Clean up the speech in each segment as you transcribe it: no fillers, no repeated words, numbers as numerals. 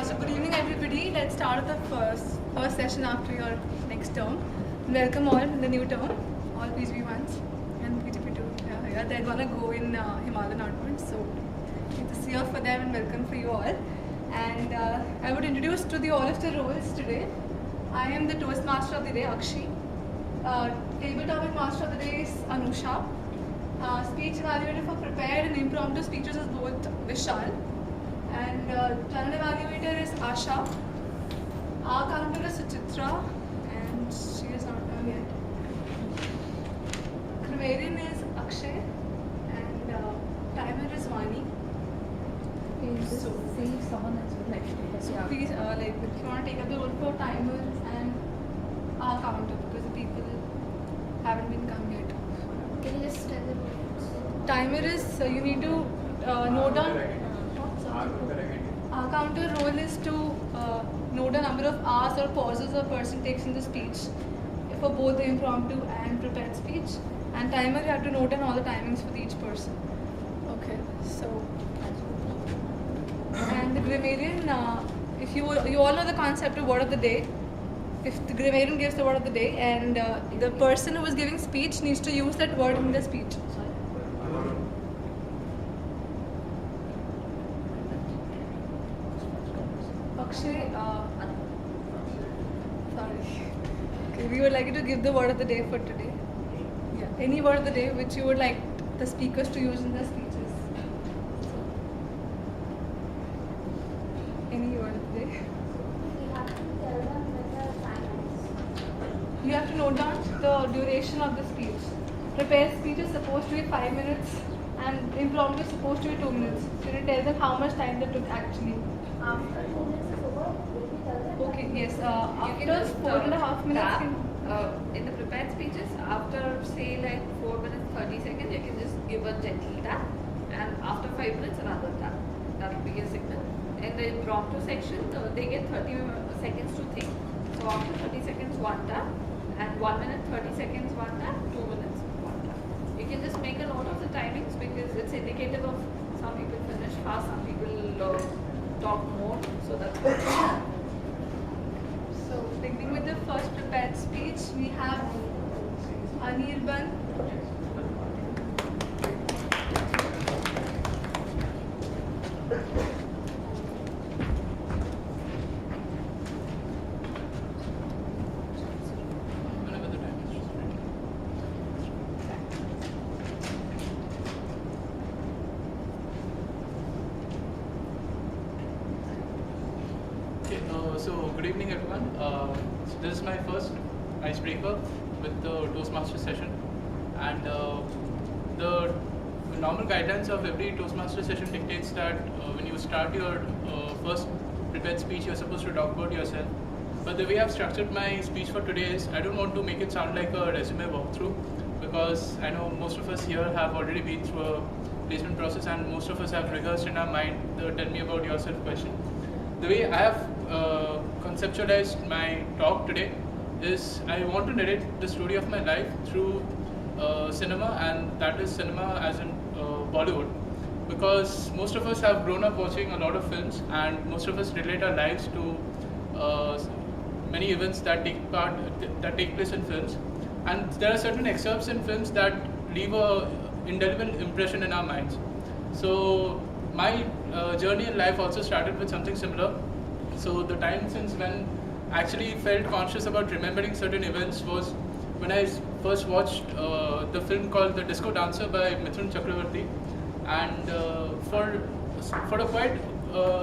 So good evening everybody. Let's start the first session after your next term. Welcome all in the new term, all PGP1s and PGP2. Yeah, they're gonna go in Himalayan outwards, so it's a see off for them and welcome for you all. And I would introduce to all of the roles today. I am the Toastmaster of the day, Akshi. Table topic master of the day is Anusha. Speech evaluator for prepared and impromptu speeches is both Vishal. And channel evaluator is Asha. Our counter is Suchitra, and she is not done yet. Grammarian is Akshay, and timer is Vani. So, see if someone else would like to take us. So please, if you want to take up the role for timers and our counter, because the people haven't been come yet. Can you just tell the rules? Timer is you need to note down. Our counter role is to note the number of hours or pauses a person takes in the speech for both the impromptu and prepared speech. And timer, you have to note down all the timings for each person. Okay, so. And the grammarian, if you all know the concept of word of the day. If the grammarian gives the word of the day, and the person who is giving speech needs to use that word in the speech. Akshay, sorry. Okay, we would like you to give the word of the day for today. Yeah, any word of the day which you would like the speakers to use in their speeches. So, any word of the day. You have to tell them when the time is. You have to note down the duration of the speech. Prepared speech is supposed to be 5 minutes, and impromptu is supposed to be 2 minutes. So you tell them how much time they took actually. After 2 minutes is over, will you tell them? Okay, yes. You After can just 4.5 minutes. in the prepared speeches, after say like 4 minutes 30 seconds, you can just give a gentle tap, and after 5 minutes another tap. That will be a signal. In the impromptu section, they get 30 seconds to think. So after 30 seconds, one tap, and 1 minute 30 seconds, one tap, 2 minutes, one tap. You can just make a note of the timings because it's indicative of some people finish fast, some people talk more. So that's good. So, beginning with the first prepared speech, we have Anirban. Whenever the time is ready. Okay, so good evening everyone. So this is my first icebreaker with the Toastmaster session, and the normal guidelines of every Toastmaster session dictates that when you start your first prepared speech, you're supposed to talk about yourself. But the way I've structured my speech for today is I don't want to make it sound like a resume walkthrough, because I know most of us here have already been through a placement process, and most of us have rehearsed in our mind the tell me about yourself question. The way I have conceptualized my talk today is I want to narrate the story of my life through cinema, and that is cinema as in Bollywood, because most of us have grown up watching a lot of films, and most of us relate our lives to many events that take place in films, and there are certain excerpts in films that leave a indelible impression in our minds. So my journey in life also started with something similar. So the time since when I actually felt conscious about remembering certain events was when I first watched the film called The Disco Dancer by Mithun Chakravarti, and for a quite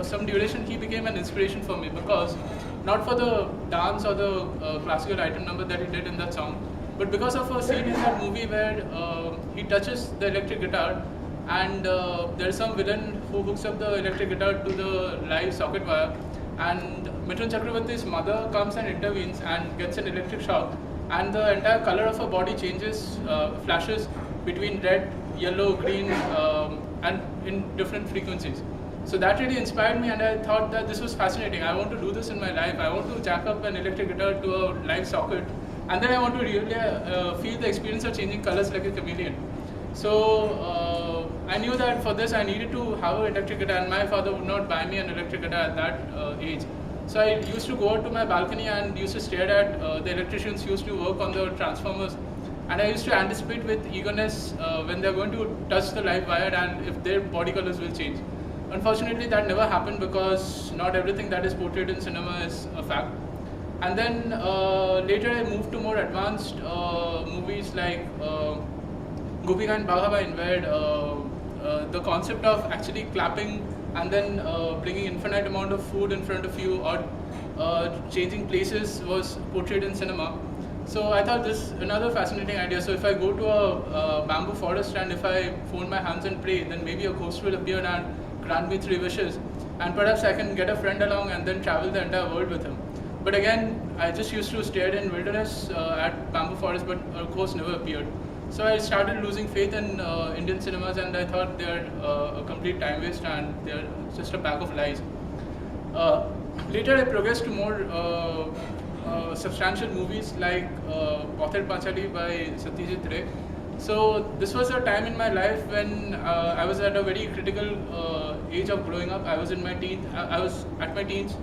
some duration he became an inspiration for me, because not for the dance or the classical item number that he did in that song, but because of a scene in that movie where he touches the electric guitar, and there is some villain who hooks up the electric guitar to the live socket wire, and Mithun Chakravarti's mother comes and intervenes and gets an electric shock, and the entire color of her body changes, flashes between red, yellow, green, and in different frequencies. So that really inspired me, and I thought that this was fascinating. I want to do this in my life. I want to jack up an electric guitar to a live socket, and then I want to really feel the experience of changing colors like a chameleon. So I knew that for this I needed to have an electric guitar, and my father would not buy me an electric guitar at that age. So I used to go out to my balcony and used to stare at the electricians used to work on the transformers, and I used to anticipate with eagerness when they're going to touch the live wire and if their body colors will change. Unfortunately, that never happened because not everything that is portrayed in cinema is a fact. And then later I moved to more advanced movies like Gopika and Baghabain, where the concept of actually clapping and then bringing infinite amount of food in front of you or changing places was portrayed in cinema. So I thought this is another fascinating idea. So if I go to a bamboo forest and if I fold my hands and pray, then maybe a ghost will appear and grant me 3 wishes, and perhaps I can get a friend along and then travel the entire world with him. But again, I just used to stare in wilderness at bamboo forest, but a ghost never appeared. So I started losing faith in Indian cinemas, and I thought they're a complete time waste and they're just a pack of lies. Later I progressed to more substantial movies like Pather Panchali by Satyajit Ray. So this was a time in my life when I was at a very critical age of growing up. I was in my teens. I was at my teens,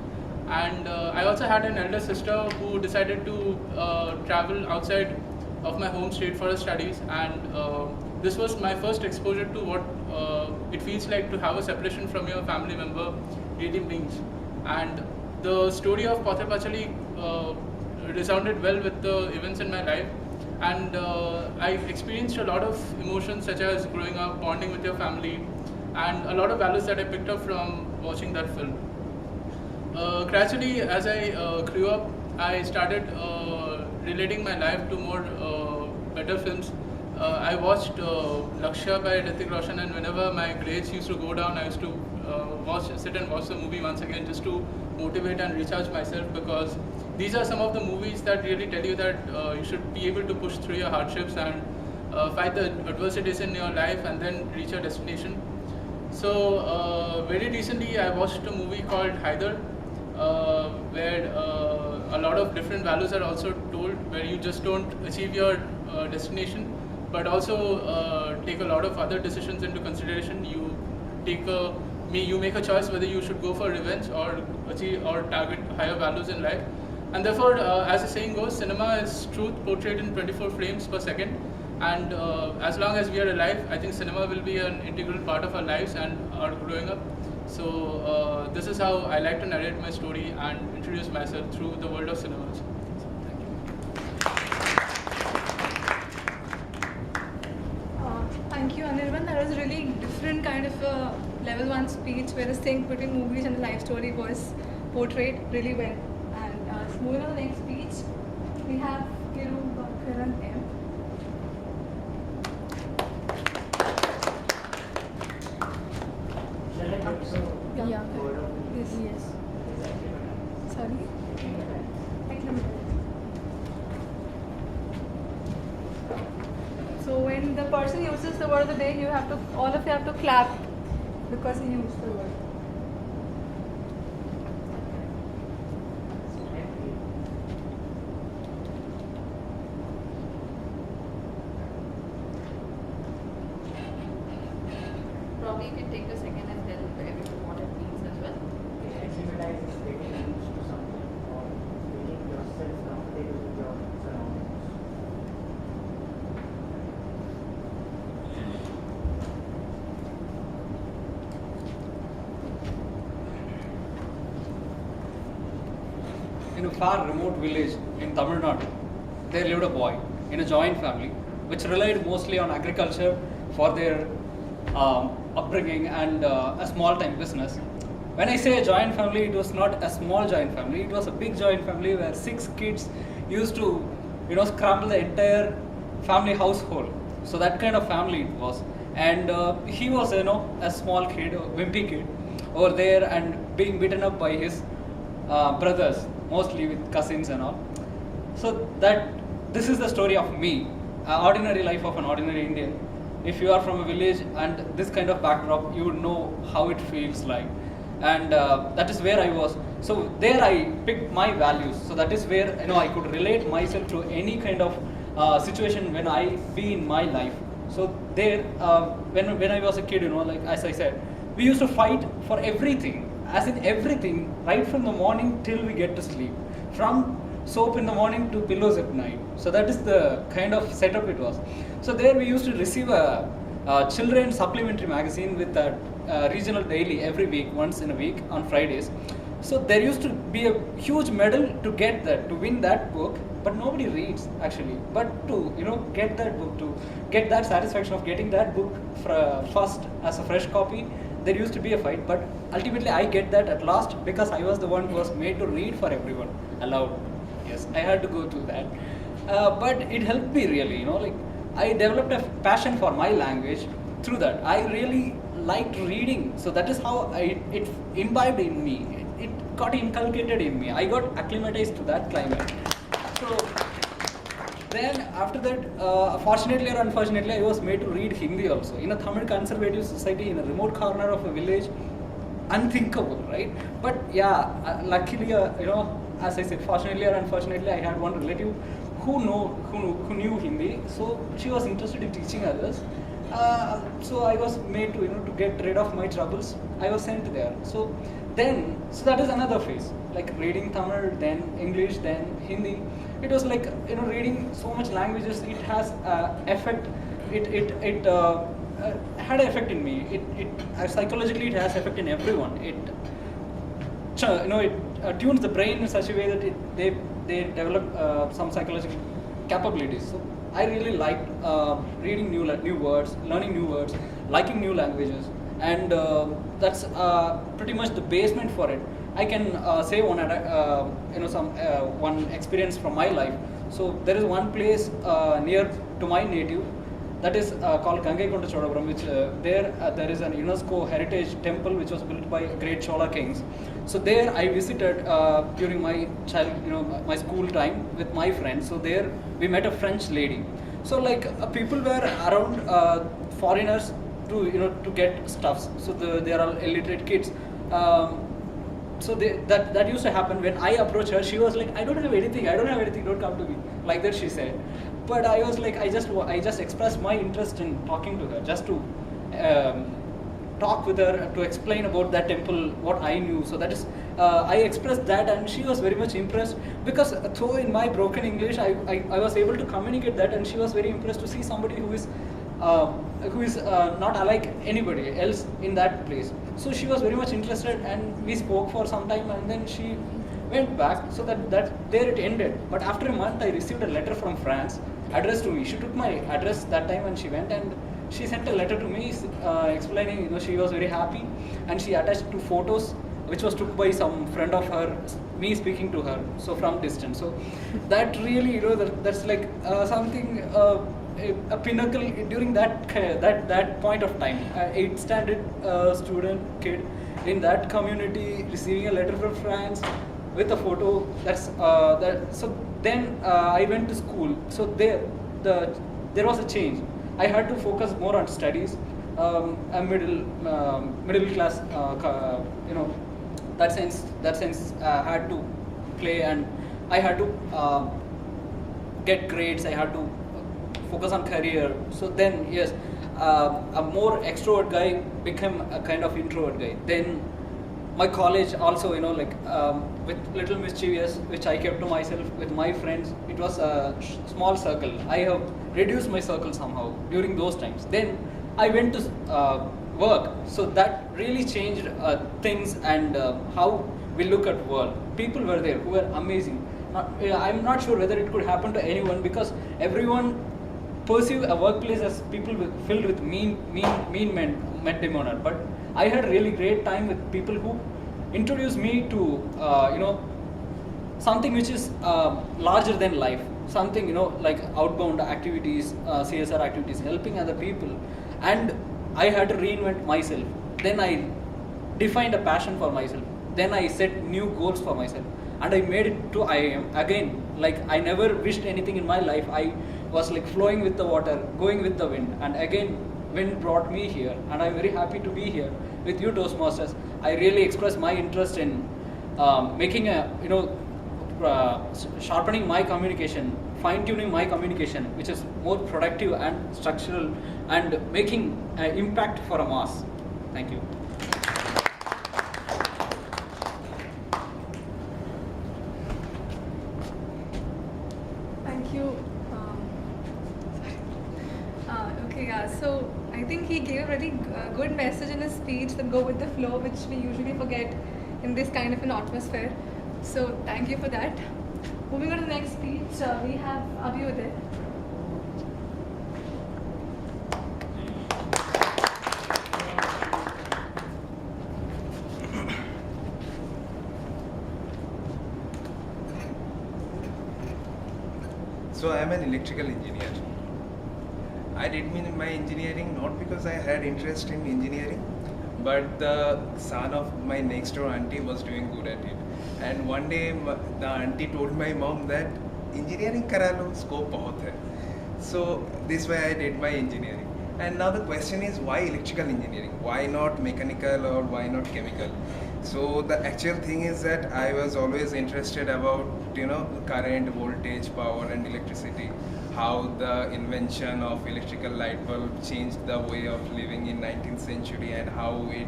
and I also had an elder sister who decided to travel outside of my home state for her studies, and this was my first exposure to what it feels like to have a separation from your family member really means. And the story of Pather Panchali resounded well with the events in my life, and I experienced a lot of emotions such as growing up, bonding with your family, and a lot of values that I picked up from watching that film. Gradually, as I grew up, I started relating my life to more better films. I watched Lakshya by Hrithik Roshan, and whenever my grades used to go down, I used to sit and watch the movie once again just to motivate and recharge myself, because these are some of the movies that really tell you that you should be able to push through your hardships and fight the adversities in your life and then reach your destination. So very recently I watched a movie called Haider, where a lot of different values are also told, where you just don't achieve your destination, but also take a lot of other decisions into consideration. You make a choice whether you should go for revenge or achieve or target higher values in life. And therefore, as the saying goes, cinema is truth portrayed in 24 frames per second. And as long as we are alive, I think cinema will be an integral part of our lives and our growing up. So this is how I like to narrate my story and introduce myself through the world of cinemas. So, thank you. Thank you, Anirban. That was really different kind of a level 1 speech where the sync between movies and the life story was portrayed really well. And moving on to the next speech, we have Kiru, Karan M. Yeah. Yes. Yes. Sorry. So when the person uses the word of the day, all of you have to clap because he used the word. Probably you can take a second and tell everyone what it means as well. It symbolizes getting used to something or making yourself comfortable with your surroundings. In a far remote village in Tamil Nadu, there lived a boy in a joint family which relied mostly on agriculture for their upbringing and a small time business. When I say a joint family, it was not a small joint family, it was a big joint family where 6 kids used to scramble the entire family household. So that kind of family it was. And he was a small kid, a wimpy kid over there and being beaten up by his brothers, mostly with cousins and all. So this is the story of me, ordinary life of an ordinary Indian. If you are from a village and this kind of backdrop, you would know how it feels like. And that is where I was. So there I picked my values. So that is where I could relate myself to any kind of situation when I be in my life. So there, when I was a kid, like as I said, we used to fight for everything, as in everything, right from the morning till we get to sleep, from soap in the morning to pillows at night. So that is the kind of setup it was. So there we used to receive a children's supplementary magazine with a regional daily every week, once in a week on Fridays. So there used to be a huge medal to get that, to win that book, but nobody reads actually. But to get that book, to get that satisfaction of getting that book first as a fresh copy, there used to be a fight. But ultimately, I get that at last because I was the one who was made to read for everyone aloud. Yes, I had to go through that, but it helped me really. Like I developed a passion for my language through that. I really liked reading, so that is how it imbibed in me. It got inculcated in me. I got acclimatized to that climate. So then after that, fortunately or unfortunately, I was made to read Hindi also in a Tamil conservative society in a remote corner of a village. Unthinkable, right? But yeah, luckily, as I said, fortunately or unfortunately, I had one relative who knew Hindi, so she was interested in teaching others. So I was made to get rid of my troubles. I was sent there. So that is another phase, like reading Tamil, then English, then Hindi. It was like reading so much languages. It has effect. It had an effect in me. It psychologically it has effect in everyone. It tunes the brain in such a way that they develop some psychological capabilities. So I really liked reading new words, learning new words, liking new languages, and that's pretty much the basement for it. I can say one experience from my life. So there is one place near to my native that is called Gangaikonda Cholapuram, which there is an UNESCO heritage temple which was built by great Chola kings. So there I visited during my my school time with my friends. So there we met a French lady. So like people were around foreigners to get stuffs. So they are all illiterate kids. So that used to happen. When I approached her, she was like, I don't have anything, don't come to me. Like that she said. But I was like, I just expressed my interest in talking to her, just to talk with her, to explain about that temple, what I knew. So that is, I expressed that, and she was very much impressed, because though in my broken English, I was able to communicate that, and she was very impressed to see somebody who is not unlike anybody else in that place. So she was very much interested, and we spoke for some time, and then she went back. So that there it ended. But after a month, I received a letter from France addressed to me. She took my address that time, and she went and she sent a letter to me explaining, she was very happy, and she attached 2 photos which was took by some friend of her, me speaking to her, so from distance. So that really, that's like something, a pinnacle during that point of time. 8th standard student kid in that community receiving a letter from France with a photo. So then I went to school. So there was a change. I had to focus more on studies. A middle class, that sense had to play, and I had to get grades. I had to focus on career. So then, yes, a more extrovert guy became a kind of introvert guy. Then my college also, with little mischievous, which I kept to myself with my friends. It was a small circle. I have reduced my circle somehow during those times. Then I went to work. So that really changed things and how we look at world. People were there who were amazing. I'm not sure whether it could happen to anyone, because everyone perceive a workplace as people filled with mean men demeanor. But I had a really great time with people who introduced me to something which is larger than life, something like outbound activities, CSR activities, helping other people. And I had to reinvent myself. Then I defined a passion for myself. Then I set new goals for myself, and I made it to IIM again. Like I never wished anything in my life. I was like flowing with the water, going with the wind, and again wind brought me here, and I'm very happy to be here with you Toastmasters. I really expressed my interest in making a sharpening my communication fine-tuning my communication, which is more productive and structural and making an impact for a mass. Thank you. Thank you. Okay, yeah. So I think he gave a very good message in his speech that go with the flow, which we usually forget in this kind of an atmosphere. So thank you for that. Moving on to the next speech, we have Abhyuday. So I am an electrical engineer. I did my engineering not because I had interest in engineering, but the son of my next door auntie was doing good at it. And one day the auntie told my mom that engineering kara lo, scope bahut hai. So this way I did my engineering. And now the question is, why electrical engineering? Why not mechanical or why not chemical? So the actual thing is that I was always interested about current, voltage, power and electricity, how the invention of electrical light bulb changed the way of living in 19th century and how it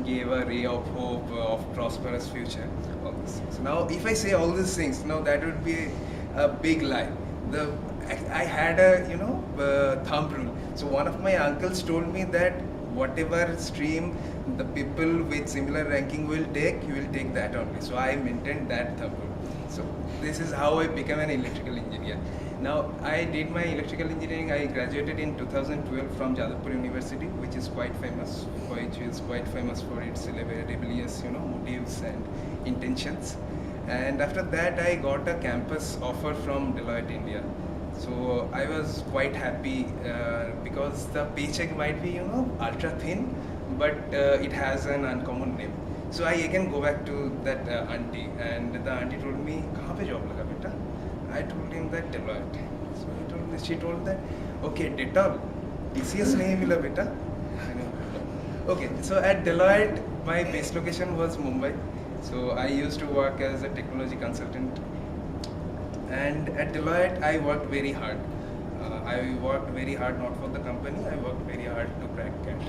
gave a ray of hope of prosperous future. All these things. Now if I say all these things, now that would be a big lie. I had a thumb rule. So one of my uncles told me that whatever stream the people with similar ranking will take, you will take that only. So I maintained that thumb rule. So this is how I became an electrical engineer. Now I did my electrical engineering. I graduated in 2012 from Jadavpur University, which is quite famous for its rebellious motives and intentions. And after that I got a campus offer from Deloitte India. So I was quite happy because the paycheck might be ultra thin, but it has an uncommon name. So I again go back to that auntie, and the auntie told me, "Kahan pe job laga beta?" I told him that Deloitte. So she told that, "Okay, Dettol, TCS nahi mila beta." Okay, so at Deloitte, my base location was Mumbai. So I used to work as a technology consultant. And at Deloitte, I worked very hard. I worked very hard not for the company, I worked very hard to crack it.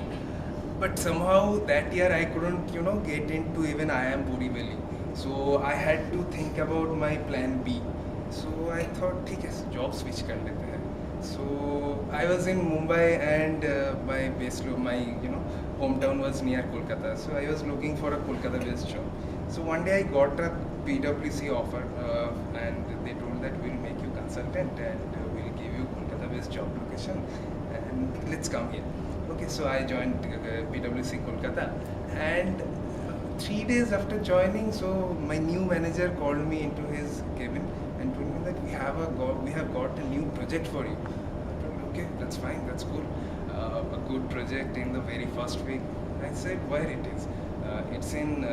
But somehow that year I couldn't, get into even IIM Borivali. So I had to think about my plan B. So I thought, ठीक है, job switch कर लेते हैं. So I was in Mumbai and my hometown was near Kolkata. So I was looking for a Kolkata-based job. So one day I got a PwC offer and they told that we'll make you consultant and we'll give you Kolkata-based job location and let's come here. Okay, so I joined PwC Kolkata, and 3 days after joining, so my new manager called me into his cabin and told me that we have got a new project for you. I told him, okay, that's fine, that's cool. A good project in the very first week. I said where it is. It's in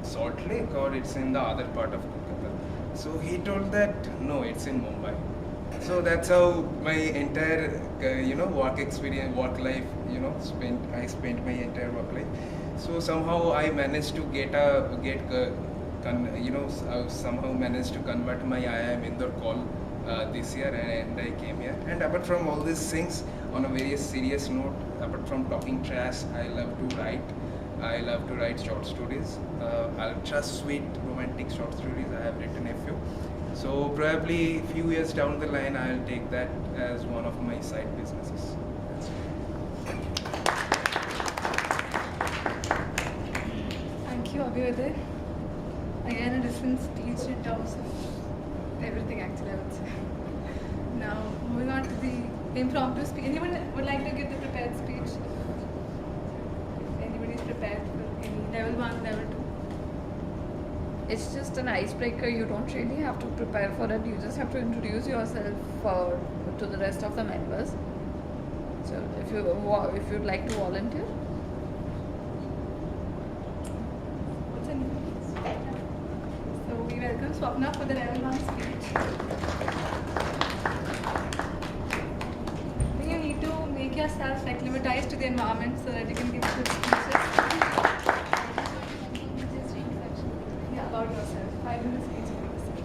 Salt Lake or it's in the other part of Kolkata. So he told that no, it's in Mumbai. So that's how my entire work experience, work life, I spent my entire work life. So somehow I managed to somehow managed to convert my IIM Indore call this year, and I came here. And apart from all these things, on a very serious note, apart from talking trash, I love to write. I love to write short stories, ultra sweet romantic short stories. I have written a few. So probably a few years down the line, I'll take that as one of my side businesses. Thank you, Abhyuday. Again, a different speech in terms of everything, actually, I would say. Now, moving on to the impromptu speech. Anyone would like to give the prepared speech? If anybody is prepared for any level 1, level 2. It's just an icebreaker. You don't really have to prepare for it. You just have to introduce yourself to the rest of the members. So if you'd like to volunteer. What's your name? So we welcome Swapna for the level 1 speech. I think you need to make yourself acclimatized to the environment so that you can give good speeches. Yeah, about yourself. 5 minutes speech about yourself.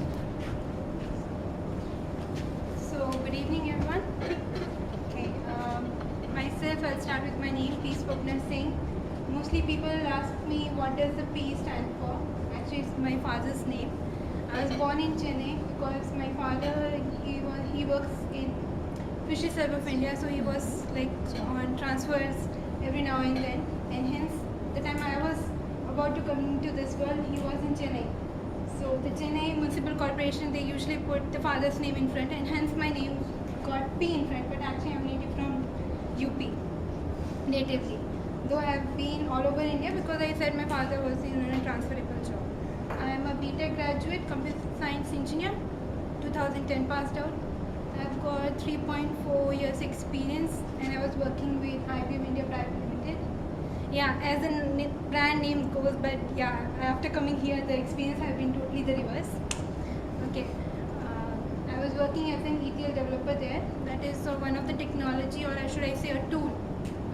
people ask me what does the P stand for. Actually, it's my father's name. I was born in Chennai because my father he works in Fisheries Service of India, so he was like on transfers every now and then, and hence the time I was about to come into this world, he was in Chennai. So the Chennai Municipal Corporation, they usually put the father's name in front, and hence my name got P in front. But actually, I'm native from UP, natively. Though I have been all over India because I said my father was in a transferable job. I am a BTech graduate, computer science engineer, 2010 passed out. I've got 3.4 years experience, and I was working with IBM India Private Limited. Yeah, as a brand name goes, but yeah, after coming here, the experience has been totally the reverse. Okay, I was working as an ETL developer there. That is one of the technology, or should I say a tool,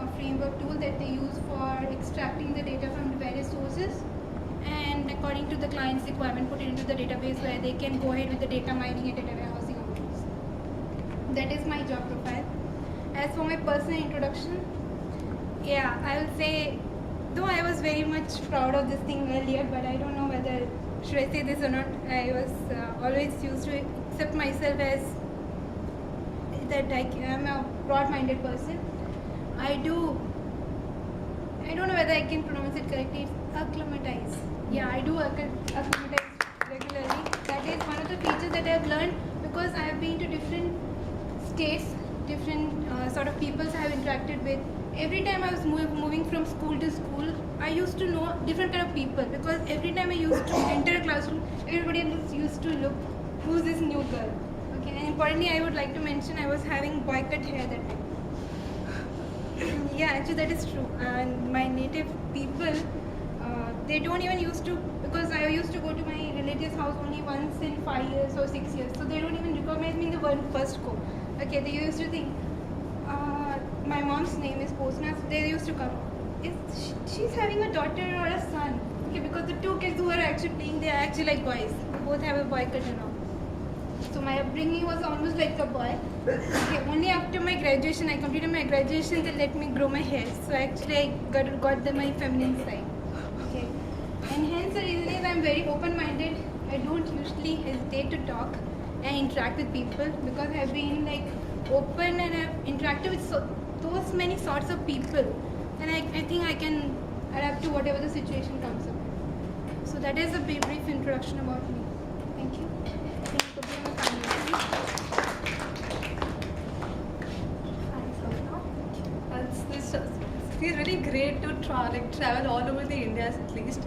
a framework tool that they use for extracting the data from the various sources, and according to the client's requirement, put it into the database where they can go ahead with the data mining and data warehousing of those. That is my job profile. As for my personal introduction, yeah, I will say, though I was very much proud of this thing earlier, but I don't know whether should I say this or not. I was always used to accept myself as that I am a broad-minded person. I don't know whether I can pronounce it correctly. It's acclimatize. Yeah, I do acclimatize regularly. That is one of the features that I have learned because I have been to different states, different sort of peoples I have interacted with. Every time I was moving from school to school, I used to know different kind of people because every time I used to enter a classroom, everybody else used to look, who's this new girl? Okay, and importantly, I would like to mention I was having boy-cut hair that time. Yeah, actually that is true. And my native people, they don't even used to, because I used to go to my relative's house only once in 5 years or 6 years, so they don't even recognize me in the first go. Okay, they used to think, my mom's name is Posna, so they used to come. She's having a daughter or a son? Okay, because the two kids who are actually playing, they are actually like boys. Both have a boy cut and all. So my upbringing was almost like a boy. Okay, only after my graduation, I completed my graduation, they let me grow my hair. So actually I got my feminine side. Okay, and hence the reason is I'm very open-minded. I don't usually hesitate to talk and interact with people because I've been like open and I've interacted with those many sorts of people, and I think I can adapt to whatever the situation comes up. So that is a brief introduction about me. Thank you. Thank you for being a family. This feels really great to travel all over the India at least,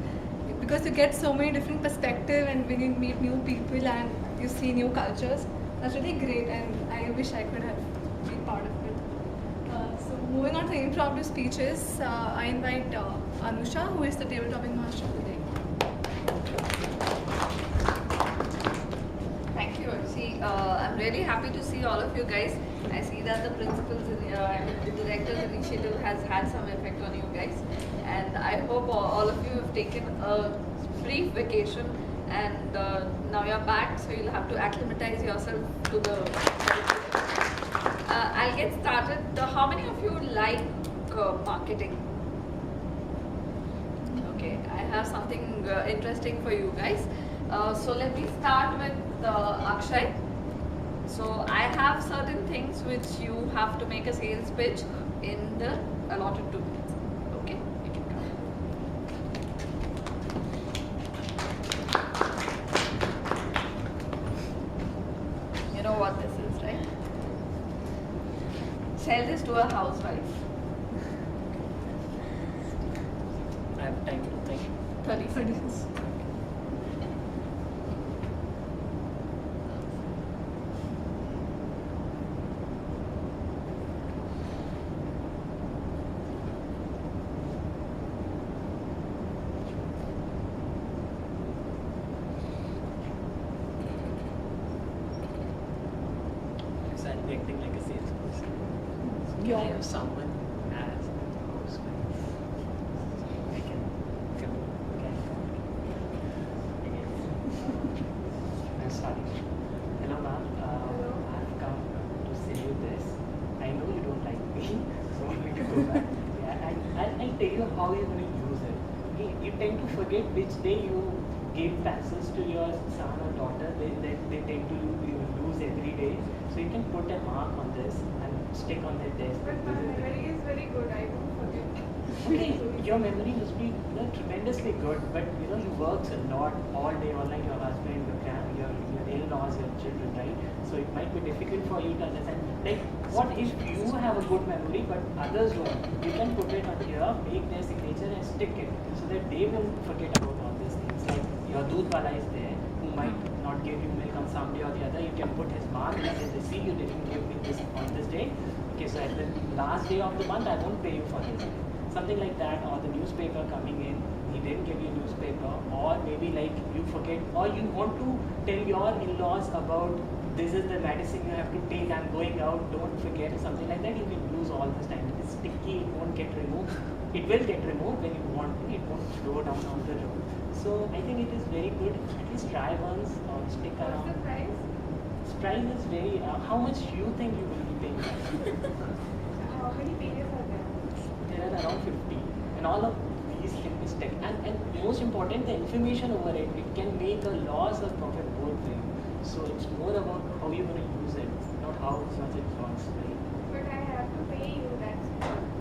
because you get so many different perspectives and when you meet new people and you see new cultures. That's really great, and I wish I could have been part of it. So moving on to the impromptu speeches, I invite Anusha, who is the table topping master of the day. Thank you. See, I'm really happy to see all of you guys. I see that the principal's the director's initiative has had some effect on you guys, and I hope all of you have taken a brief vacation, and now you're back, so you'll have to acclimatize yourself to the. I'll get started. How many of you like marketing? Okay, I have something interesting for you guys. So let me start with Akshay. So I have certain things which you have to make a sales pitch in the allotted 2 minutes. Okay, you can come. You know what this is, right? Sell this to a housewife. I have time. Thank you. 30 seconds. Exactly acting like a salesperson. So Yeah. I have someone as a housewife. I can I'm sorry. Hello ma'am. I've come to say you this. I know you don't like me, so we can go back. Yeah, I'll tell you how you're going to use it. tend to forget which day you gave taxes to your son or daughter. They tend to lose every day. So you can put a mark on this and stick on their desk. But my memory is very good. I don't forget. Okay, your memory must be tremendously good, but you work a lot all day, all night. Your husband, your in-laws, your children, right? So it might be difficult for you to understand. Like, what if you have a good memory, but others don't? You can put it on here, make their signature, and stick it so that they will forget about all these things. Like your doodh wala is there, who might not give you milk on some day or the other. You can put his mark and they see you didn't give me this on this day. Okay, so at the last day of the month, I won't pay you for this. Something like that, or the newspaper coming in, he didn't give you newspaper, or maybe like you forget, or you want to tell your in-laws about this is the medicine you have to take, I'm going out, don't forget, something like that. You can use all this time. It's sticky, it won't get removed. It will get removed when you want to, it won't flow down on the road. So I think it is very good. At least try once or stick around. What's the price? Price is very, how much you think you will be paying? How many pages are there? There are around 50, and all of these can be stuck. And most important, the information over it, it can make a loss or profit both way. So it's more about how you're going to use it, not how much it costs, right? But I have to pay you that.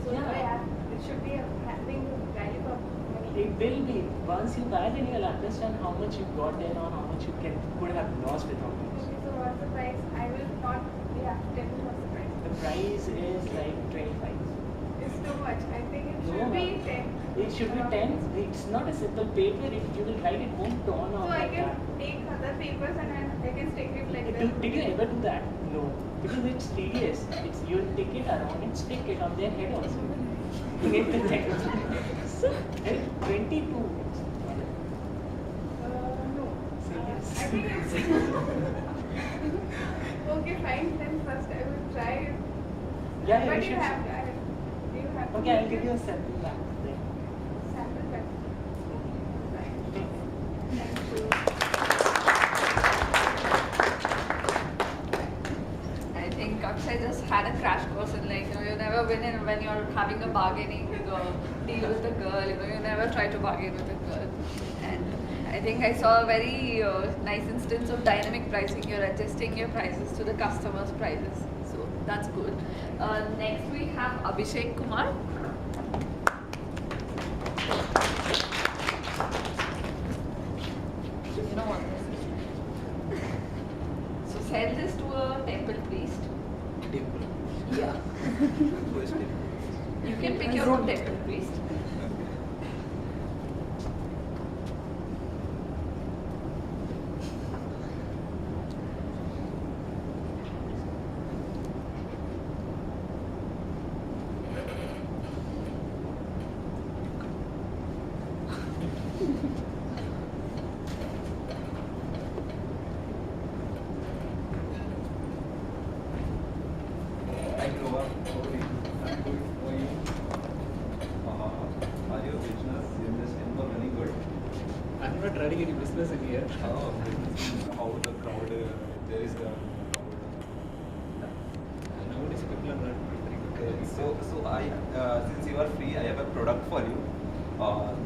So Yeah. it should be having value for money. It will be. Once you buy, then you'll understand how much you got there or how much you could have lost without it. Okay, so what's the price? I will not be after tell me what's the price. The price is like 25. It's too much. I think it No, should be ma'am. 10. It should be 10. It's not a simple paper. You will write it won't turn So out I like can that. take other papers and I can stick it like Did that. did you ever do that? No. Because it's tedious. You'll take it around and stick it on their head also. To get the check. So, and 22. No. Serious? I think it's. Okay, fine. Then first I will try it. Yeah, But you you should. have that. Do you have Okay, I'll give you a sample back then. sample pen. Fine. Thank you. I think Akshay just had a crash course in you never win in when you're having a bargaining deal with a girl, you never try to bargain with a girl. And I think I saw a very nice instance of dynamic pricing. You're adjusting your prices to the customer's prices. So that's good. Next we have Abhishek Kumar. You know what this is? So sell this to a temple priest. Temple. Yeah. First temple. You can pick your own temple priest. Hi, Nova. How are you? I'm good. How are you? Are your business in this temple running good? I'm not running any business in here. Oh, how the crowd, there is the crowd. Nowadays people are not very good. Okay, so I, since you are free, I have a product for you.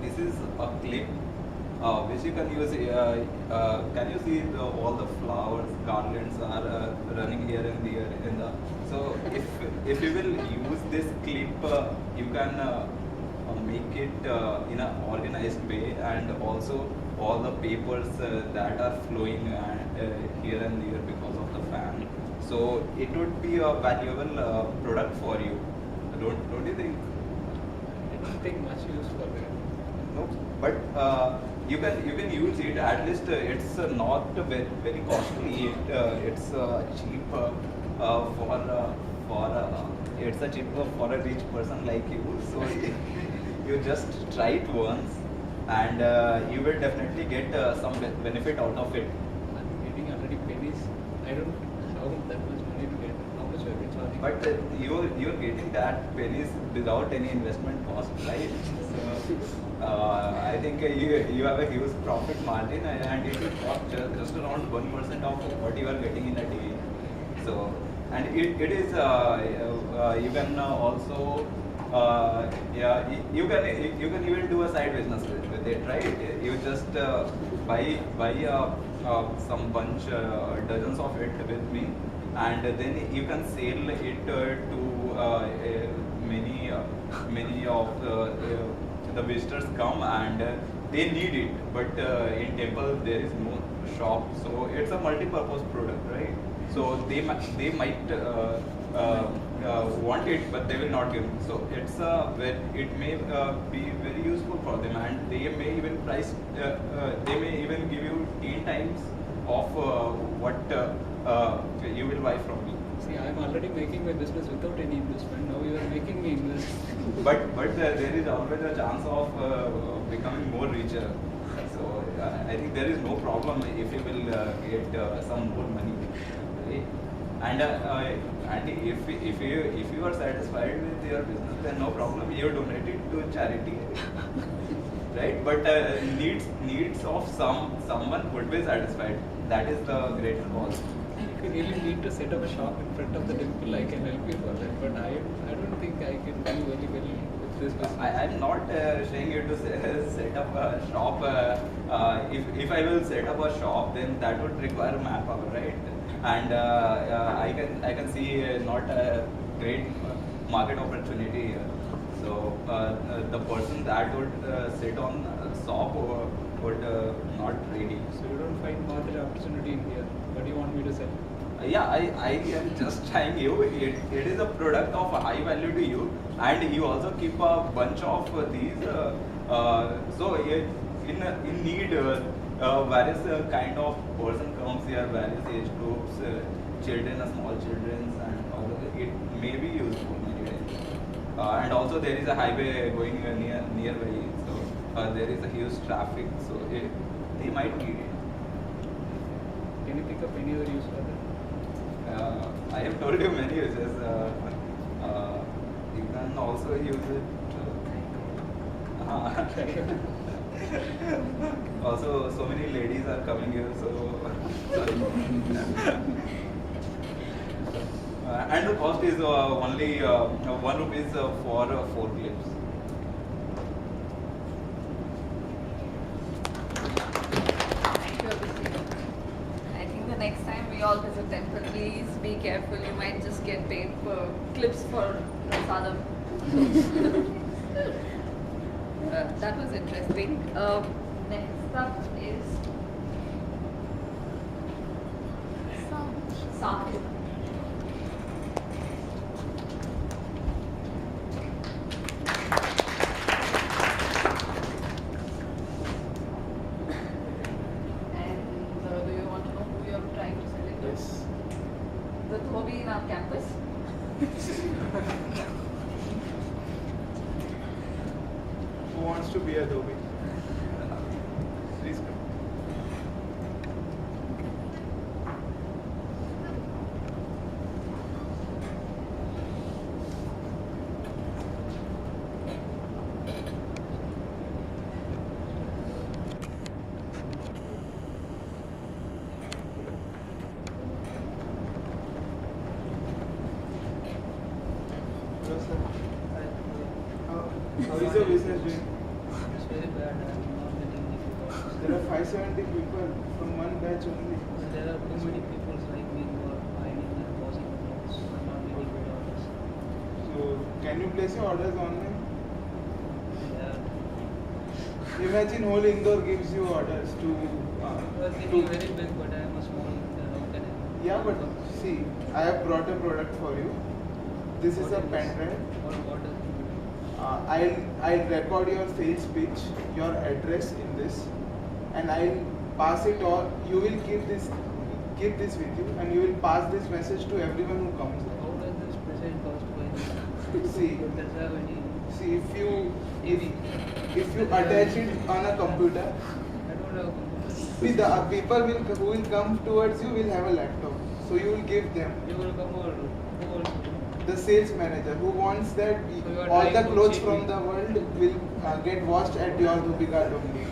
This is a clip which you can use. Can you see all the flowers, garlands are running here and there in the. So if you will use this clip, you can make it in an organized way, and also all the papers that are flowing here and there because of the fan. So it would be a valuable product for you. Don't you think? I don't think much use for that. No, but you can use it. At least it's not very, very costly. It's cheap it's a cheap for a rich person like you. So you just try it once, and you will definitely get some benefit out of it. I'm getting already pennies. I don't know how that much money to get. How much are we charging? But you're getting that pennies without any investment cost, right? So I think you have a huge profit margin, and it will cost just around 1% of what you are getting in a day. So, and it is you can also yeah, you can even do a side business with it, right? You just buy some bunch, dozens of it with me, and then you can sell it to many of the visitors come and they need it, but in temple there is no shop, so it's a multi-purpose product, right? So they might want it, but they will not give. So it may be very useful for them, and they may even they may even give you 10 times of what you will buy from me. See, I'm already making my business without any investment. Now you are making me invest. But there is always a chance of becoming more richer. So I think there is no problem if you will get some more money. Right? And if you are satisfied with your business, then no problem. You donate it to charity, right? But needs of someone would be satisfied. That is the greater cause. If you really need to set up a shop in front of the temple, I can help you for that. But I don't think I can do very well with this business. I'm not saying you to set up a shop. If I will set up a shop, then that would require manpower, right? And I can see not a great market opportunity here. So the person that would sit on a shop would not ready. So you don't find market opportunity in here. What do you want me to say? Yeah, I am just trying you. It is a product of high value to you, and you also keep a bunch of these. So in need, various kind of person comes here, various age groups, children, small children, and all of it. It may be useful many days. And also there is a highway going nearby, so there is a huge traffic. So they might need it. Can you pick up any other use for that? I have told you many uses. You can also use it. Also, so many ladies are coming here, so sorry. And the cost is only 1 rupees for 4 clips. Thank you, Abhishek. I think the next time we all visit temple, please be careful. You might just get paid for clips for prasadam. That was interesting. Next up is Sahib. Do you want to know who you are trying to sell it to? Yes. The Dhobi in our campus? Who wants to be a Dhobi? Please come. Hello, sir. How is your business doing? It's very bad. I'm not getting the people. There are 570 people from one batch only. There are too many people like me who are finding and causing problems. I'm not getting good orders. So, can you place your orders online? Yeah. Imagine whole Indore gives you orders to. You are getting very big, but I am a small. How can I? Yeah, but see, I have brought a product for you. This is a pen drive. What does it do? I'll record your sales pitch, your address in this, and I'll pass it on. You will keep this with you, and you will pass this message to everyone who comes in. How does this message cost by this? See, Does it have any? see if you attach it on a computer, I don't have a computer. see the people who will come towards you will have a laptop, so you will give them. You will come over. Who will? The sales manager who wants that So you are all the trying to clothes cheat from me. the world will get washed at your Dhubighat only.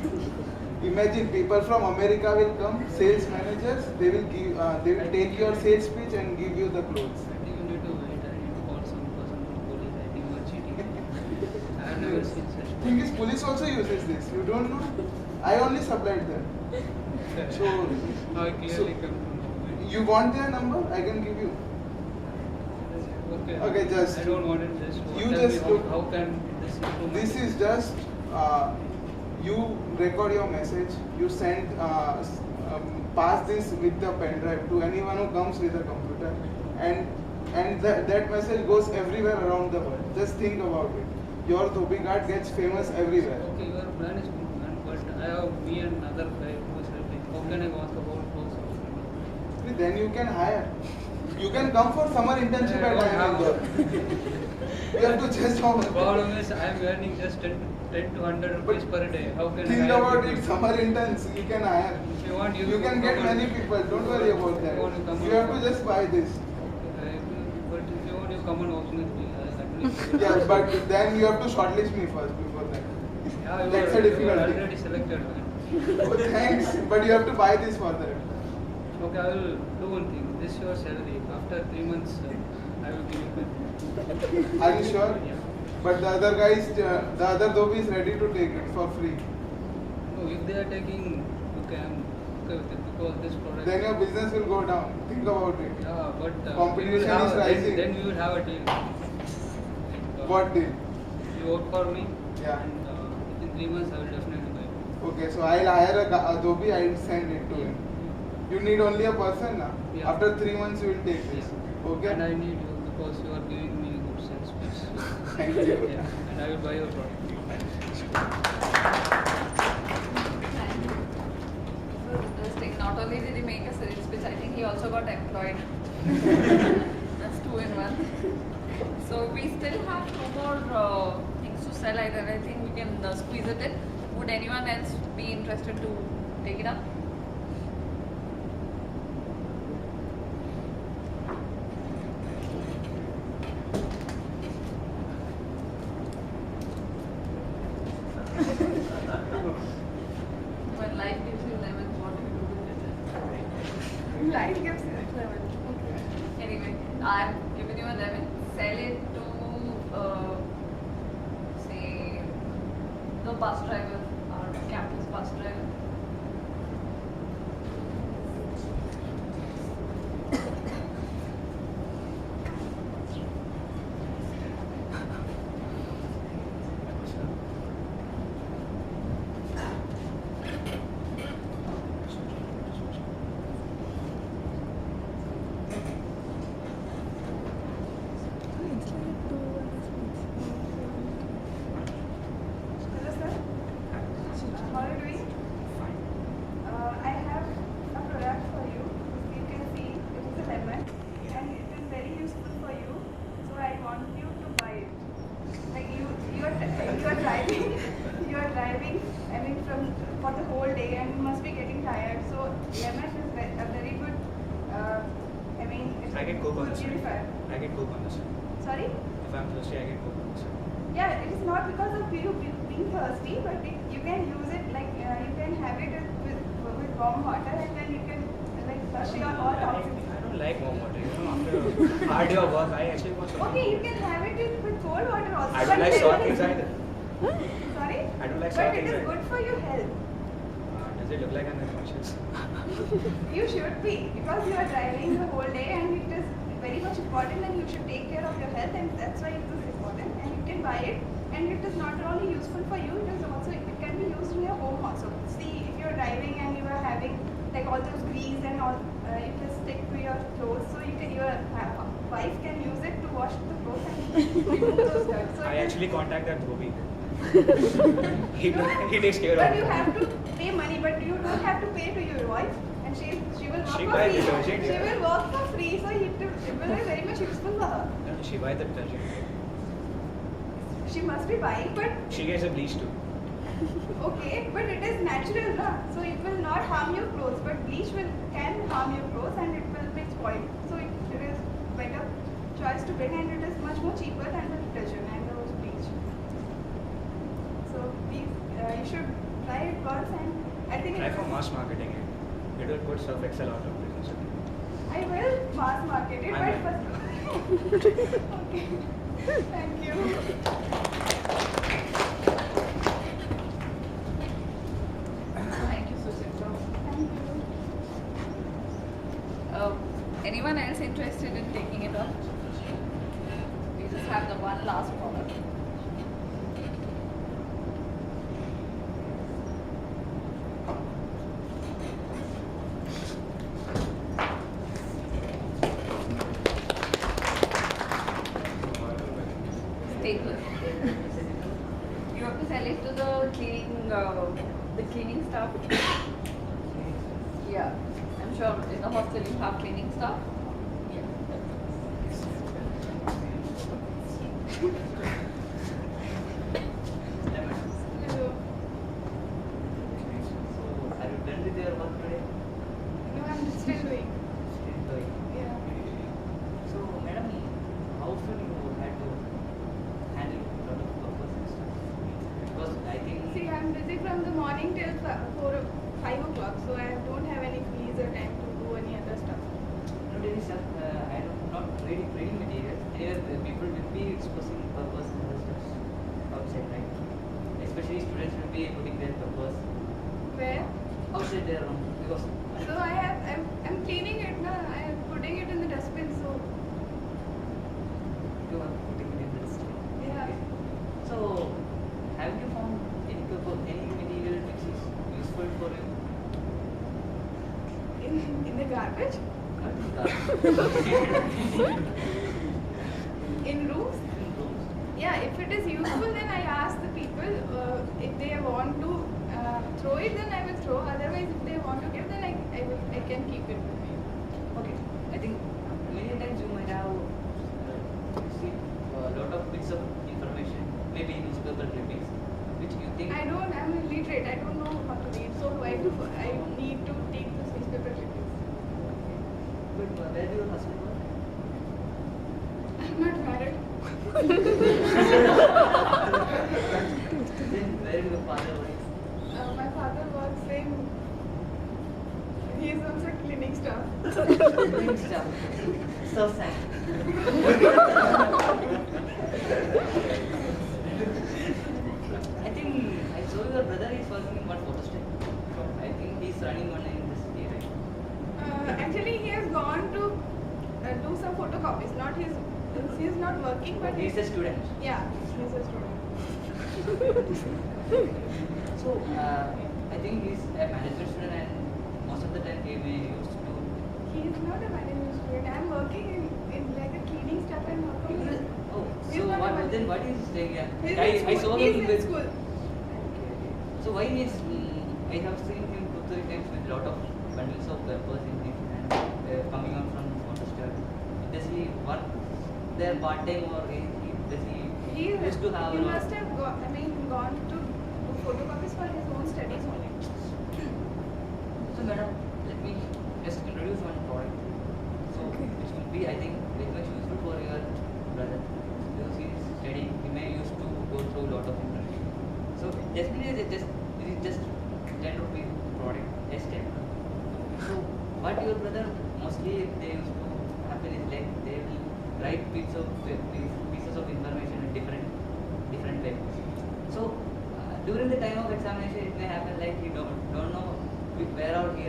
Imagine people from America will come, sales managers, they will take your sales pitch and give you the clothes. I think you need to wait. I need to call some person from police. I think you are cheating. this. Thing is, police also uses this. You don't know? I only supplied them. So, I clearly come to know. you want their number? I can give you. Okay. Okay, just. I don't want it. Just You tell just me look. how can this improve? This is just you record your message. You send pass this with the pen drive to anyone who comes with a computer, and that message goes everywhere around the world. Just think about it. Your Dhobi card gets famous everywhere. Okay, your plan is good, man, but I have me and another guy who is helping. How can I walk about those? Then you can hire. You can come for summer internship at Indore. You have to just how The problem is I am earning just 10 to 100 rupees per day. How can think I hire about people? it. Summer interns you can hire. If you want, You can get many people. Don't worry about that. You have to just buy this. But if you want, you come and work with me. Yeah, but then you have to shortlist me first before that. Yeah, That's a you are difficulty. already selected, man. Oh, thanks, but you have to buy this for that. Okay, I will do one thing. This is your salary. After 3 months, I will give you back. Are you sure? Yeah. But the other guys, the other Dhobi is ready to take it for free. No, if they are taking, okay, I'm okay with it because this product. Then your business will go down. Think about it. Yeah, but Competition is rising. Then we will have a deal. What deal? You work for me. Yeah. And within 3 months, I will definitely buy. Okay, so I'll hire a Dhobi. I'll send it to him. You need only a person now. Yeah. After 3 months, you will take this. Yeah. Okay. And I need you because you are giving me good sales pitch. Thank you. Yeah. And I will buy your product. So interesting. Not only did he make a sales pitch, I think he also got employed. That's 2 in 1. So we still have 2 more things to sell. I think we can squeeze it in. Would anyone else be interested to take it up? When life gives you lemons, what do you do with it? Life gives you lemon. Okay. Anyway, I've given you a lemon. Sell it to, say, the bus driver or campus bus driver. Hello sir. How are you doing? I have a product for you. You can see it is a lemon and it is very useful for you. So I want you to buy it. Like you are driving, you are driving. I mean for the whole day and you must be getting tired. So lemon is a very good. I mean it's I get Coke on this. purifier. I get Coke on this. Sorry? If I'm thirsty, I get Coke on this. Yeah, it is not because of you being thirsty, but you can use it like you can have it with warm water and then you can like flush your all toxins. I don't like warm water. You know, after a hard day of work, I actually want something. Okay, you can have it with cold water also. I don't but like sour lemon things is- either. Sorry? I don't like sour But it things is either. good for your health. Does it look like I'm unconscious? You should be because you are driving the whole day and it is very much important and you should take care of your health and that's why it is important and you can buy it and it is not only useful for you, it is also it can be used in your home also. See, if you are driving and you are having like all those grease and all, it will stick to your clothes, so you can your wife can use it to wash the clothes and remove those dirt. So I it is- actually contact that Dhobi. he takes care But of you me. have to pay money, but you don't have to pay to your wife, and she will work She for buys free. detergent, She yeah. will work for free, so it will be very much useful for her. She buys the detergent. She must be buying, but She gets a bleach too. okay, but it is natural, na? So it will not harm your clothes, but bleach can harm your clothes and it will be spoiled. So it is better choice to bring, and it is much more cheaper than the detergent and the bleach. So please, you should try it once, and I think Try it for will. mass marketing it. It will put Surf Excel out of business. I will mass market it, I but first. Okay. Thank you. Anyone else interested in taking it on? We just have the one last product. Stapler. You have to sell it to the cleaning staff. Yeah, I'm sure in the hostel you have cleaning staff. Hello. So, are you done with your work today? No, I'm still doing. Still doing. Yeah. So, madam, how often you had to handle a lot of purpose and stuff? Because I think. See, I'm busy from the morning till 5 o'clock, so I don't have any leisure time to do any other stuff. No, there is I am not reading materials. Here, the people will be exposing purpose and other stuff outside, right? Especially students will be putting their purpose Where? outside their room because. So I'm cleaning it now. I am putting it in the dustbin. So You are putting it in the dustbin. yeah. So, have you found any material which is useful for you? In the garbage? Not in garbage. In rooms? In rooms. Yeah. If it is useful, then I ask the people if they want to throw it. Then I will throw. Otherwise, if they want to give, then I can keep it with me. Okay. I think many times you might have received a lot of bits of information, maybe newspaper clippings, which you think. I'm illiterate. I don't know how to read. So I need to take this newspaper clippings. But where do your husband work? I'm not married. Then where do your father work? My father works in. He is also cleaning staff. Cleaning staff. So sad. I think I saw your brother is working in one photo station. I think he's running one in this city, right? Actually, he has gone to do some photocopies. He's not working, but He's a student. Yeah, he's a student. So, I think he's a management student and most of the time he may used to. He is not a management student. I'm working in like a cleaning staff and working. Oh, He's so not a what, then management. what is he staying here? He's in I school. saw He's him in with. school. So why is I have seen him 2-3 times with lot of bundles of papers in his hand coming out from the photo station. Does he work there part time or does he used to have? He must have gone to do photocopies for his own studies only. So madam, let me just introduce one product. So which will be I think very much useful for your brother because he is studying. He may used to go through a lot of information. So definitely this is just 10 rupees product, a step. So what your brother mostly they used to happen is like they will write pieces of information in different ways. So during the time of examination, it may happen like he don't know where out he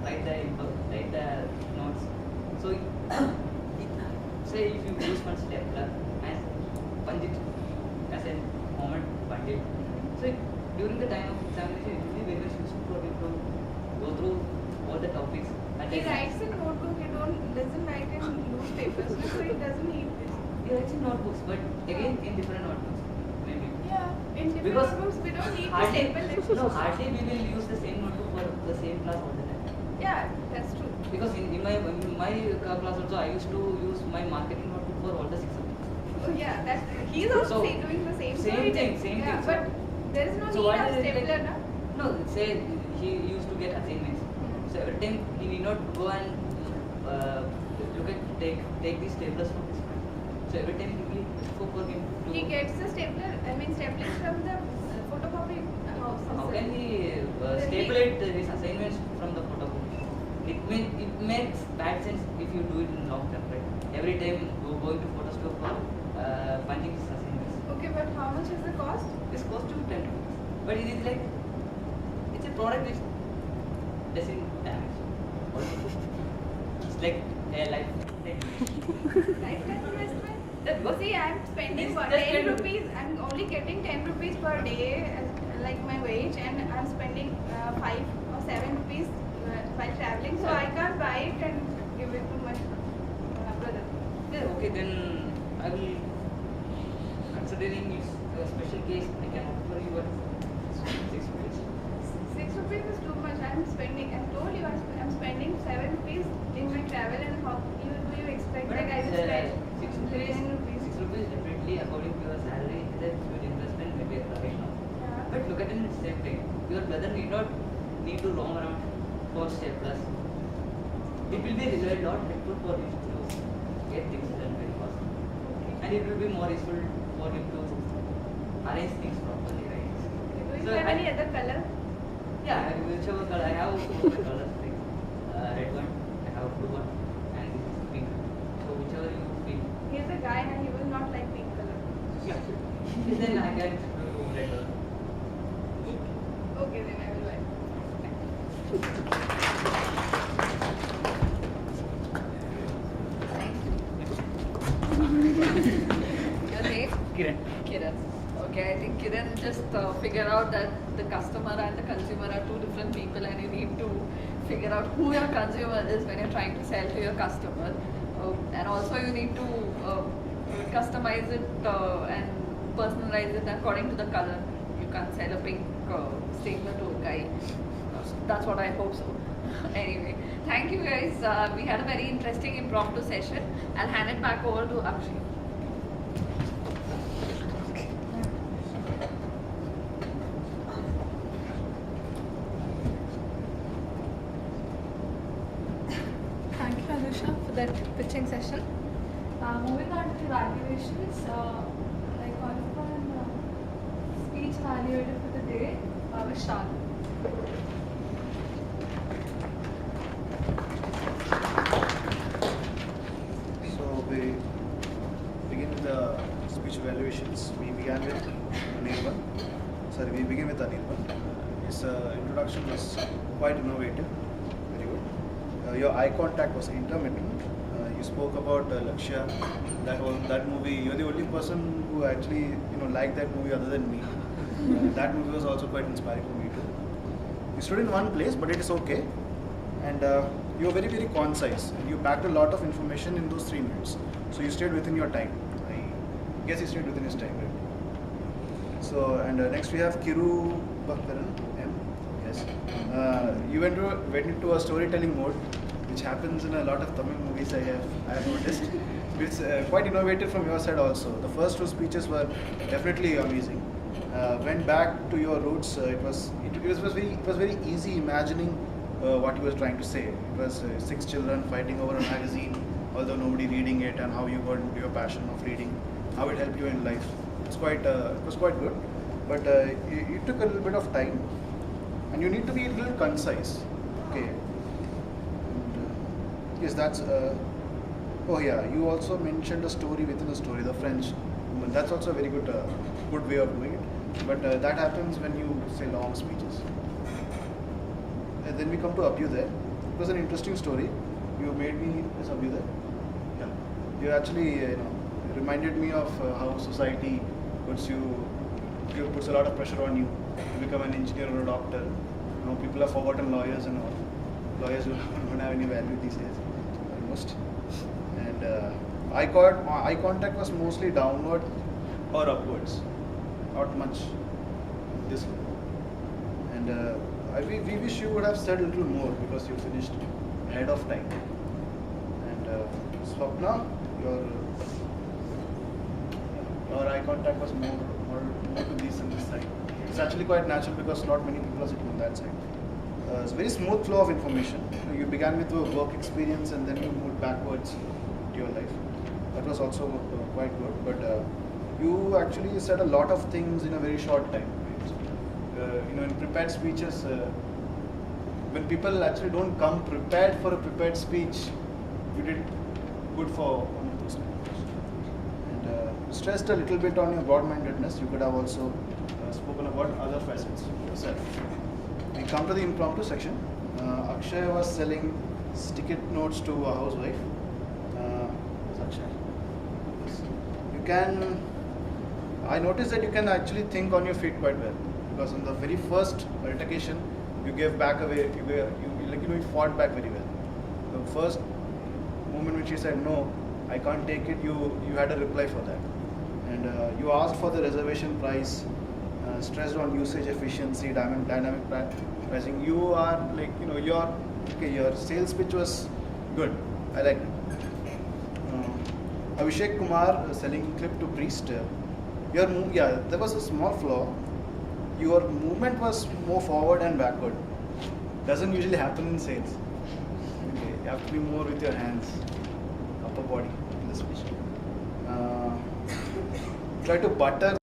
write the notes. So say if you use one stapler and punch it as a moment bundle. So during the time of examination, it will be very much useful for him to go through all the topics. And He then- writes in notebook. He doesn't write in newspapers, so he doesn't need this. He writes in notebooks, but again in different notebooks, maybe. Yeah, in different Because notebooks we don't need to hardly, staple it. no, hardly we will use the same notebook for the same class all the time. Yeah, that's true. Because in my class also, I used to use my marketing notebook for all the 6 subjects. Oh yeah, that he's also So, doing the same. same so he thing, did- same yeah, thing. But there is no So need what of is it stapler, like? na? No, say he used to get assignments. So every time he need not go and take these staplers from his friend. So every time he will go for him to. He gets the stapler. Staplers from the photocopy house. How can he staple his assignments from the photocopy? It makes bad sense if you do it in long term, right? Every time going to photo store for punching his assignments. Okay, but how much is the cost? This cost to 10 rupees. But it is like it's a product which doesn't damage. It's like Lifetime investment? Because see, I'm spending It's for just 10 10 rupees. I'm only getting 10 rupees per day, like my wage, and I'm spending 5 or 7 rupees while traveling. So I can't buy it and give it to my brother. Yeah, okay, then I will, considering it's a special case, I can offer you a 6 rupees. 6 rupees is too much. I'm spending. I told you I'm spending 7 rupees in my travel, and how do you expect But that I will spend 6 rupees, 10 rupees? 6 rupees definitely according to your salary is a good investment maybe right now. Yeah. But look at it in the same way. Your brother need to roam around for step plus. It will be really not helpful for him to get things done very fast. And it will be more useful for him to arrange things properly, right? Do you So have I- any other color? Yeah, whichever color. I have two colors, like red one, I have blue one, and this is pink. So whichever you feel. He's a guy and he will not like pink color. Yeah. Then I can do red color. Okay, then I will buy. Your name? Kiran. Kiran. Okay, I think Kiran just figure out that the customer and the consumer are two different people, and you need to figure out who your consumer is when you're trying to sell to your customer. And also you need to customize it and personalize it according to the color. You can't sell a pink stapler to a guy. That's what I hope so. Anyway, thank you guys. We had a very interesting impromptu session. I'll hand it back over to Akshay. Thank you, Anusha, for that pitching session. Moving on to the evaluations, like one of our speech evaluator for the day, Vishal. So we begin with the speech evaluations. We began with Anirban. Sorry, we begin with Anirban. His introduction was quite innovative. Very good. Your eye contact was intermittent. You spoke about Lakshya. That movie. You're the only person who actually liked that movie other than me. That movie was also quite inspiring for me too. You stood in one place, but it is okay. And you were very, very concise. And you packed a lot of information in those 3 minutes. So you stayed within your time. I guess he stayed within his time, right? So, and next we have Kiru Bhakkaran M. Yes. You went into a storytelling mode, which happens in a lot of Tamil movies I have noticed. It's quite innovative from your side also. The first 2 speeches were definitely amazing. Went back to your roots. It was very easy imagining what you were trying to say. It was 6 children fighting over a magazine, although nobody reading it, and how you got into your passion of reading, how it helped you in life. It was quite good, but it took a little bit of time, and you need to be a little concise. Okay. And, yes, that's. Oh yeah, you also mentioned a story within a story, the French woman. That's also a very good way of doing it. But that happens when you say long speeches. And then we come to Abhyuday. It was an interesting story. You made me, is Abhyuday? Yeah. You actually, reminded me of how society puts a lot of pressure on you to become an engineer or a doctor. People have forgotten lawyers and all. Lawyers don't have any value these days, almost. And eye contact was mostly downward or upwards, not much this way. And we wish you would have said a little more because you finished ahead of time. And Swapna, your eye contact was more to this and this side. It's actually quite natural because not many people are sitting on that side. It's a very smooth flow of information. You began with your work experience and then you moved backwards to your life. That was also quite good. But you actually said a lot of things in a very short time. In prepared speeches, when people actually don't come prepared for a prepared speech, you did good for one of those times. And stressed a little bit on your broad-mindedness. You could have also spoken about other facets yourself. We come to the impromptu section. Akshay was selling sticky notes to a housewife. Sakshay. You can. I noticed that you can actually think on your feet quite well, because on the very first altercation, you gave back away. You fought back very well. The first moment when she said no, I can't take it, you had a reply for that, and you asked for the reservation price, stressed on usage efficiency, dynamic pricing. You are like, your sales pitch was good. I liked it. Abhishek Kumar selling clip to Priest. There was a small flaw. Your movement was more forward and backward. Doesn't usually happen in sales. Okay, you have to be more with your hands, upper body in the speech. Try to butter